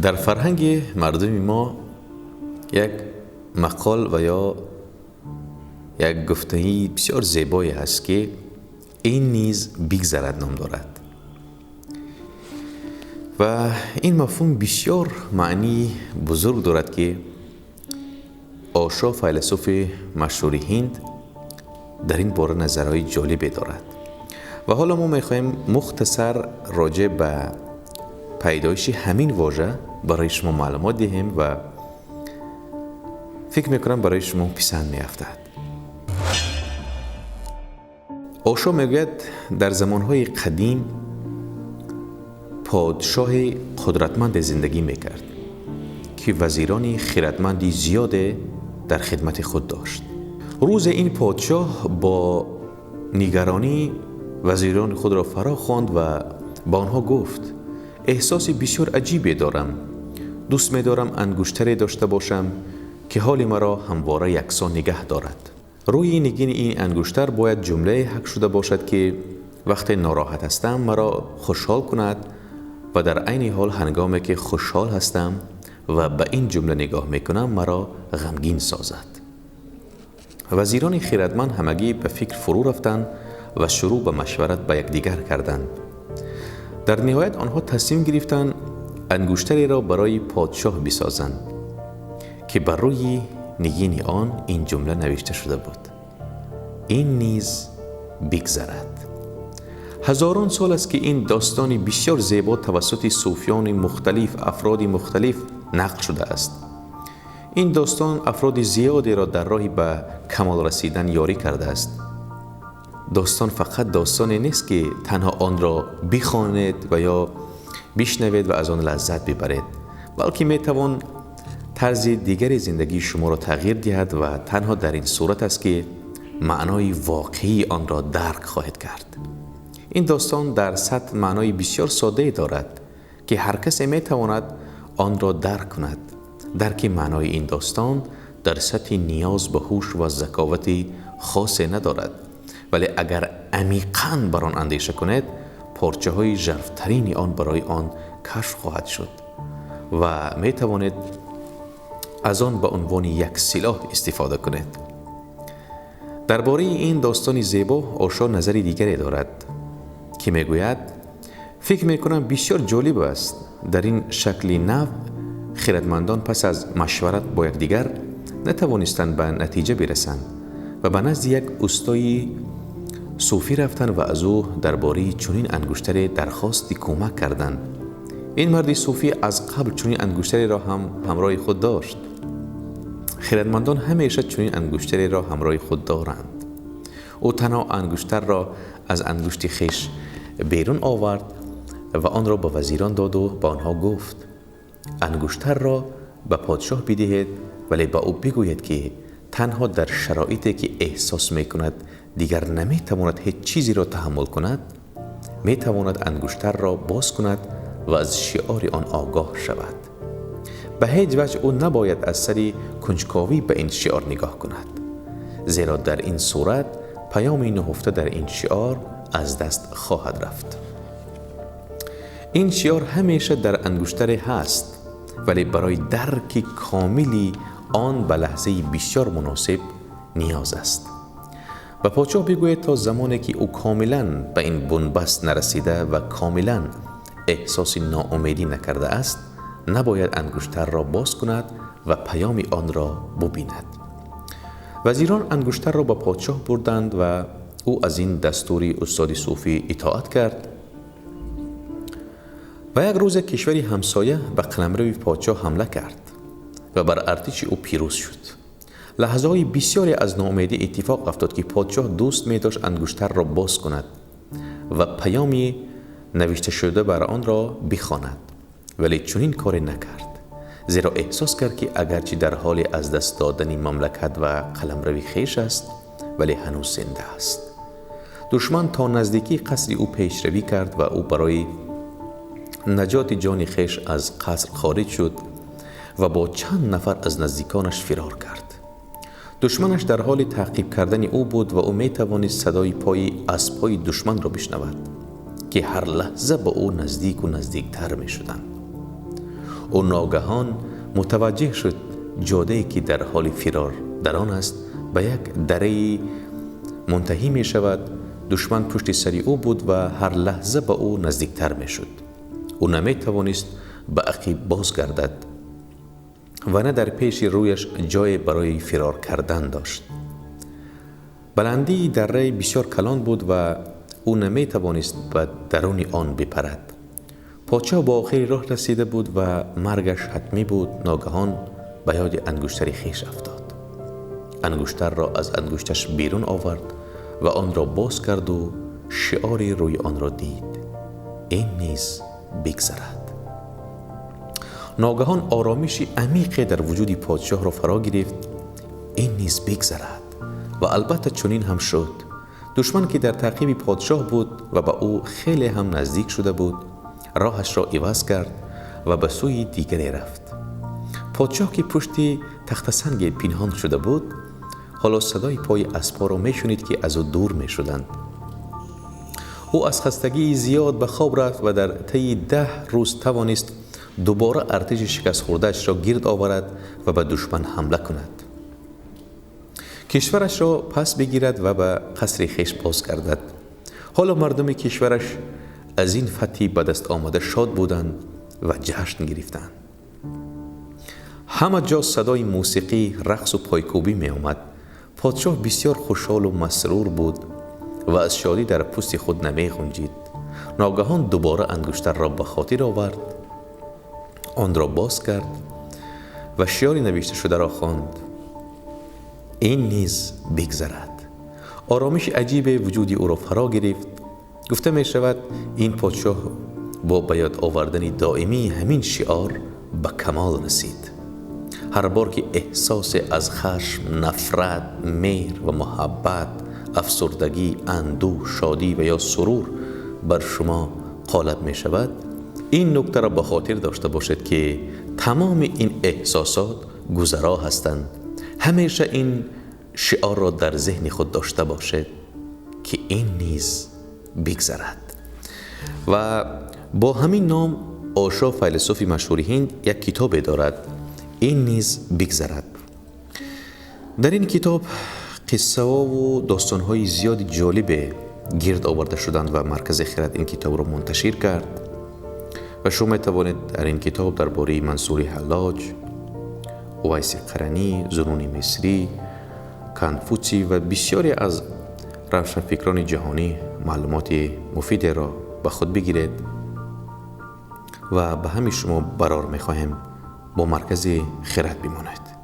در فرهنگ مردم ما یک مقال و یا یک گفته‌ای بسیار زیبایی هست که این نیز بگذرد نام دارد و این مفهوم بسیار معنی بزرگ دارد که اوشو فیلسوف مشهور هند در این باره نظرهای جالبی دارد و حالا ما میخواهیم مختصر راجع به پیدایش همین واژه برای شما معلومات دهیم و فکر میکنم برای شما پسند میافتد. اوشو میگوید در زمانهای قدیم پادشاه قدرتمند زندگی میکرد که وزیران خردمندی زیاد در خدمت خود داشت. روز این پادشاه با نگرانی وزیران خود را فرا خواند و با آنها گفت احساس بسیار عجیبی دارم. دوست می‌دارم انگشتری داشته باشم که حال مرا همواره یکسان نگه دارد. روی نگین این انگشتر باید جمله حک شده باشد که وقتی ناراحت هستم مرا خوشحال کند و در عین حال هنگامی که خوشحال هستم و به این جمله نگاه میکنم مرا غمگین سازد. وزیران خردمند همگی به فکر فرو رفتند و شروع به مشورت با یکدیگر کردند. در نهایت آنها تصمیم گرفتند انگشتری را برای پادشاه بسازند که بر روی نگین آن این جمله نوشته شده بود: این نیز بگذرد. هزاران سال است که این داستانی بسیار زیبا توسط صوفیان مختلف، افراد مختلف نقل شده است. این داستان افراد زیادی را در راهی به کمال رسیدن یاری کرده است. داستان فقط داستانی نیست که تنها آن را بخوانید و یا بشنوید و از آن لذت ببرید، بلکه میتوان طرز دیگری زندگی شما را تغییر دهد و تنها در این صورت است که معنای واقعی آن را درک خواهید کرد. این داستان در سطح معنای بسیار ساده دارد که هر کسی میتواند آن را درک کند. درک معنای این داستان در سطح نیاز به هوش و ذکاوت خاصی ندارد، ولی اگر عمیقاً بر آن اندیشه کنید پارچه های ژرفترین آن برای آن کشف خواهد شد و می توانید از آن به عنوان یک سلاح استفاده کنید. درباره این داستان زیبا اوشو نظری دیگری دارد که میگوید فکر میکنم بسیار جالب است در این شکل نو خردمندان پس از مشورت با یکدیگر نتوانستند به نتیجه برسند و به نزد یک استای صوفی رفتند و از او درباره چنین انگشتری درخواست کمک کردند. این مرد صوفی از قبل چنین انگشتری را هم همراه خود داشت. خردمندان همیشه چنین انگشتری را همراه خود دارند. او تنها انگشتر را از انگشت خویش بیرون آورد و آن را به وزیران داد و به آنها گفت انگشتر را به پادشاه بدهید، ولی به او بگوید که تنها در شرایطی که احساس میکند دیگر نمیتواند هیچ چیزی را تحمل کند میتواند انگشتر را باز کند و از شعار آن آگاه شود. به هیچ وجه او نباید از سر کنجکاوی به این شعار نگاه کند، زیرا در این صورت پیام نهفته در این شعار از دست خواهد رفت. این شعار همیشه در انگشتر هست، ولی برای درک کاملی آن به لحظه بسیار مناسب نیاز است. و پادشاه بگوید تا زمانی که او کاملا به این بنبست نرسیده و کاملا احساس ناامیدی نکرده است نباید انگشتر را باز کند و پیام آن را ببیند. وزیران انگشتر را به پادشاه بردند و او از این دستور استاد صوفی اطاعت کرد و یک روز کشوری همسایه به قلمرو پادشاه حمله کرد و بر ارتش او پیروز شد. لحظه های بسیاری از ناامیدی اتفاق افتاد که پادشاه دوست می داشت انگشتر را باز کند و پیامی نوشته شده بر آن را بخواند، ولی چنین کاری نکرد، زیرا احساس کرد که اگرچه در حال از دست دادن مملکت و قلمرو خویش است ولی هنوز زنده است. دشمن تا نزدیکی قصر او پیشروی کرد و او برای نجات جان خویش از قصر خارج شد و با چند نفر از نزدیکانش فرار کرد. دشمنش در حال تعقیب کردن او بود و او می توانست صدای پای اسب‌های دشمن را بشنود که هر لحظه به او نزدیک و نزدیکتر می شدند. او ناگهان متوجه شد جاده‌ای که در حال فرار در آن است به یک دره منتهی می شود. دشمن پشت سر او بود و هر لحظه به او نزدیکتر می شد. او نمی توانست به عقب بازگردد و نه در پیش رویش جای برای فرار کردن داشت. بلندی دره بسیار کلان بود و او نمی توانست به درون آن بپرد. پادشاه با آخر راه رسیده بود و مرگش حتمی بود. ناگهان به یاد انگشتر خویش افتاد. انگشتر را از انگشتش بیرون آورد و آن را باز کرد و شعاری روی آن را دید: این نیز بگذرد. ناگهان آرامشی عمیقی در وجود پادشاه را فرا گرفت. این نیز بگذرد. و البته چنین هم شد. دشمن که در تعقیب پادشاه بود و به او خیلی هم نزدیک شده بود، راهش را عوض کرد و به سوی دیگری رفت. پادشاه که پشت تخت سنگ پنهان شده بود، حالا صدای پای اسب‌ها را میشنید که از او دور میشدند. او از خستگی زیاد به خواب رفت و در طی 10 روز توانست دوباره ارتش شکست خورده‌اش را گرد آورد و به دشمن حمله کند. کشورش را پس بگیرد و به قصر خویش بازگردد. حالا مردم کشورش از این فتحی به دست آمده شاد بودند و جشن گرفتند. همه جا صدای موسیقی، رقص و پایکوبی می آمد. پادشاه بسیار خوشحال و مسرور بود و از شادی در پوست خود نمی غنجید. ناگهان دوباره انگشتر را به خاطر آورد، آن را باز کرد و شعاری نوشته شده را خواند: این نیز بگذرد. آرامش عجیب وجودی او را فرا گرفت. گفته می شود این پادشاه با به یاد آوردن دائمی همین شعار به کمال رسید. هر بار که احساس از خشم، نفرت، مهر و محبت، افسردگی، اندوه، شادی و یا سرور بر شما غالب می شود، این نکته را به خاطر داشته باشید که تمام این احساسات گذرا هستند. همیشه این شعار را در ذهن خود داشته باشید که این نیز بگذرد. و با همین نام آشا فیلسوف مشهور هند یک کتاب دارد، این نیز بگذرد. در این کتاب قصه و داستان‌های زیاد جالب گرد آورده شدند و مرکز خرد این کتاب را منتشر کرد و شما می‌توانید در این کتاب درباره منصور حلاج، اویس قرنی، ظنون مصری، کنفوسی و بسیاری از روشنفکران جهانی معلومات مفید را به خود بگیرید و به همین شما برار می‌خواهیم با مرکز خرد بمانید.